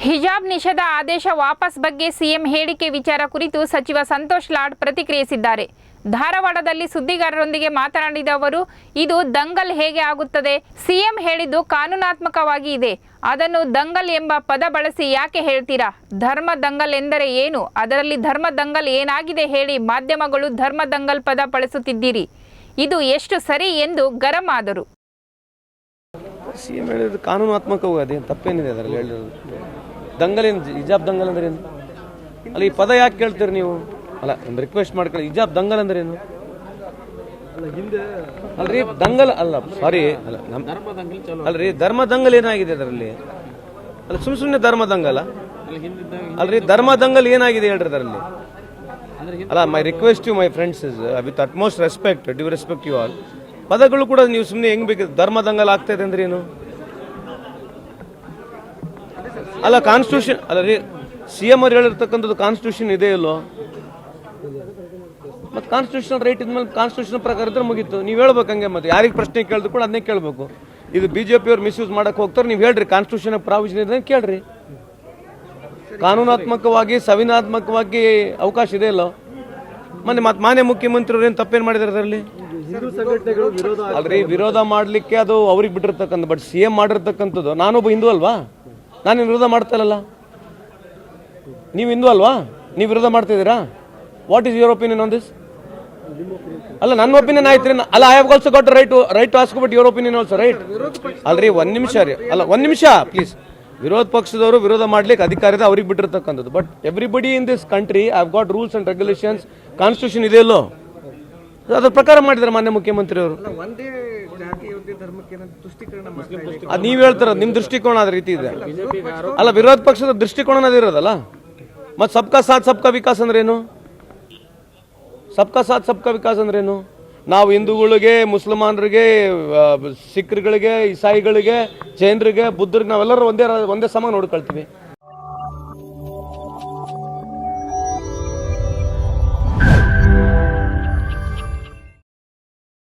ಹಿಜಾಬ್ ನಿಷೇಧ ಆದೇಶ ವಾಪಸ್ ಬಗ್ಗೆ ಸಿಎಂ ಹೇಳಿಕೆ ವಿಚಾರ ಕುರಿತು ಸಚಿವ ಸಂತೋಷ್ ಲಾಡ್ ಪ್ರತಿಕ್ರಿಯಿಸಿದ್ದಾರೆ. ಧಾರವಾಡದಲ್ಲಿ ಸುದ್ದಿಗಾರರೊಂದಿಗೆ ಮಾತನಾಡಿದ ಅವರು, ಇದು ದಂಗಲ್ ಹೇಗೆ ಆಗುತ್ತದೆ? ಸಿಎಂ ಹೇಳಿದ್ದು ಕಾನೂನಾತ್ಮಕವಾಗಿ ಇದೆ. ಅದನ್ನು ದಂಗಲ್ ಎಂಬ ಪದ ಬಳಸಿ ಯಾಕೆ ಹೇಳ್ತೀರಾ? ಧರ್ಮ ದಂಗಲ್ ಎಂದರೆ ಏನು? ಅದರಲ್ಲಿ ಧರ್ಮ ದಂಗಲ್ ಏನಾಗಿದೆ ಹೇಳಿ? ಮಾಧ್ಯಮಗಳು ಧರ್ಮ ದಂಗಲ್ ಪದ ಬಳಸುತ್ತಿದ್ದೀರಿ. ಇದು ಎಷ್ಟು ಸರಿ ಎಂದು ಗರಂ ಆದರು. ಸಿಎಂ ಹೇಳಿದ್ರು ಕಾನೂನಾತ್ಮಕವಾಗಿದೆ, ತಪ್ಪೇನಿದೆ ಅದರಲ್ಲಿ ಹೇಳಿರೋದು. ದಂಗಲ್ ಏನು? ಹಿಜಾಬ್ ದಂಗಲ್ ಅಂದ್ರೆ ಏನು? ಅಲ್ಲ, ಈ ಪದ ಯಾಕೆ ಕೇಳ್ತೀರಿ ನೀವು? ಅಲ್ಲ, ಒಂದು ರಿಕ್ವೆಸ್ಟ್ ಮಾಡ್ಕೊಳ್ಳಿ, ಹಿಜಾಬ್ ದಂಗಲ್ ಅಂದ್ರೆ ಏನು? ಅಲ್ರಿ ದಂಗಲ್ ಅಲ್ಲ, ಸಾರಿ, ಅಲ್ರಿ ಧರ್ಮ ದಂಗಲ್ ಏನಾಗಿದೆ ಅದರಲ್ಲಿ? ಅಲ್ಲ, ಸುಮ್ಮನೆ ಧರ್ಮ ದಂಗಲ್ ಅಲ್ರಿ, ಧರ್ಮ ದಂಗಲ್ ಏನಾಗಿದೆ ಹೇಳ್ರಿ ಅದರಲ್ಲಿ? ಅಲ್ಲ, my request you my friends is with utmost respect, due respect you all. ಪದಗಳು ಕೂಡ ನೀವು ಸುಮ್ಮನೆ ಹೆಂಗ್ ಬೇಕು ಧರ್ಮ ದಂಗಲ್ ಆಗ್ತಾ ಇದೆ ಅಂದ್ರೆ ಏನು? ಅಲ್ಲ, ಕಾನ್ಸ್ಟಿಟ್ಯೂಷನ್ ಅಲ್ಲ ರೀ, ಸಿಎಂ ಅವ್ರು ಹೇಳಿರ್ತಕ್ಕಂಥದ್ದು ಕಾನ್ಸ್ಟಿಟ್ಯೂಷನ್ ಇದೆ ಇಲ್ಲೋ? ಮತ್ತೆ ಕಾನ್ಸ್ಟಿಟ್ಯೂಷನ್ ರೈಟ್ ಇದ್ಮೇಲೆ ಕಾನ್ಸ್ಟಿಟ್ಯೂಷನ್ ಪ್ರಕಾರ ಇದ್ರೆ ಮುಗೀತು. ನೀವು ಹೇಳ್ಬೇಕು ಹಂಗೆ. ಮತ್ತೆ ಯಾರಿಗೆ ಪ್ರಶ್ನೆ ಕೇಳಿದ್ರು ಕೂಡ ಅದನ್ನೇ ಕೇಳಬೇಕು. ಇದು ಬಿಜೆಪಿ ಅವ್ರು ಮಿಸ್ಯೂಸ್ ಮಾಡಕ್ಕೆ ಹೋಗ್ತಾರೆ. ನೀವು ಹೇಳ್ರಿ, ಕಾನ್ಸ್ಟಿಟ್ಯೂಷನ್ ಪ್ರಾವಿಷನ್ ಇದೆ ಕೇಳ್ರಿ. ಕಾನೂನಾತ್ಮಕವಾಗಿ ಸಂವಿಧಾನಾತ್ಮಕವಾಗಿ ಅವಕಾಶ ಇದೆ ಇಲ್ಲೋ? ಮಾನ್ಯ ಮುಖ್ಯಮಂತ್ರಿ ಏನು ತಪ್ಪೇನು ಮಾಡಿದಾರೆ ಅದರಲ್ಲಿ? ಅಲ್ರಿ, ವಿರೋಧ ಮಾಡ್ಲಿಕ್ಕೆ ಅದು ಅವ್ರಿಗೆ ಬಿಟ್ಟಿರ್ತಕ್ಕಂಥ, ಬಟ್ ಸಿಎಂ ಮಾಡಿರ್ತಕ್ಕಂಥದ್ದು. ನಾನೊಬ್ಬ ಹಿಂದೂ ಅಲ್ವಾ? ನಾನೇನು ವಿರೋಧ ಮಾಡ್ತಾ ಇಲ್ಲಲ್ಲ? ನೀವು ಹಿಂದೂ ಅಲ್ವಾ? ನೀವು ವಿರೋಧ ಮಾಡ್ತಿದ್ದೀರಾ? What is your opinion on this? ಅಲ್ಲ, ನನ್ನ ಒಪಿನಿಯನ್ ಆಯ್ತು ರೀ. ಅಲ್ಲ, I have also got right to ask about your opinion also, right? ಅಲ್ರಿ, ಒಂದ್ ನಿಮಿಷ ರೀ. ಅಲ್ಲ, ಒಂದ್ ನಿಮಿಷ ಪ್ಲೀಸ್. ವಿರೋಧ ಪಕ್ಷದವರು ವಿರೋಧ ಮಾಡ್ಲಿಕ್ಕೆ ಅಧಿಕಾರ ಇದೆ, ಅವ್ರಿಗೆ ಬಿಟ್ಟಿರ್ತಕ್ಕಂಥದ್ದು. But everybody in this country have got rules and regulations. Constitution ಇದೆ ಇಲ್ಲೋ? ಅದ್ರ ಪ್ರಕಾರ ಮಾಡಿದಾರೆ ಮಾನ್ಯ ಮುಖ್ಯಮಂತ್ರಿ ಅವರು. ಅದು ನೀವ್ ಹೇಳ್ತಾರ, ನಿಮ್ ದೃಷ್ಟಿಕೋನ ಅದ ರೀತಿ ಇದೆ. ಅಲ್ಲ, ವಿರೋಧ ಪಕ್ಷದ ದೃಷ್ಟಿಕೋನ ಇರೋದಲ್ಲ. ಮತ್ ಸಬ್ಕಾ ಸಾಥ್ ಸಬ್ಕಾ ವಿಕಾಸ್ ಅಂದ್ರೇನು? ಸಬ್ಕಾ ಸಾಥ್ ಸಬ್ಕಾ ವಿಕಾಸ್ ಅಂದ್ರೇನು? ನಾವು ಹಿಂದೂಗಳಿಗೆ, ಮುಸಲ್ಮಾನರಿಗೆ, ಸಿಖ್ಗಳಿಗೆ, ಇಸಾಯಿಗಳಿಗೆ, ಜೈನರಿಗೆ, ಬುದ್ಧರಿಗೆ ನಾವೆಲ್ಲರೂ ಒಂದೇ ಸಮ ನೋಡ್ಕೊಳ್ತೀವಿ.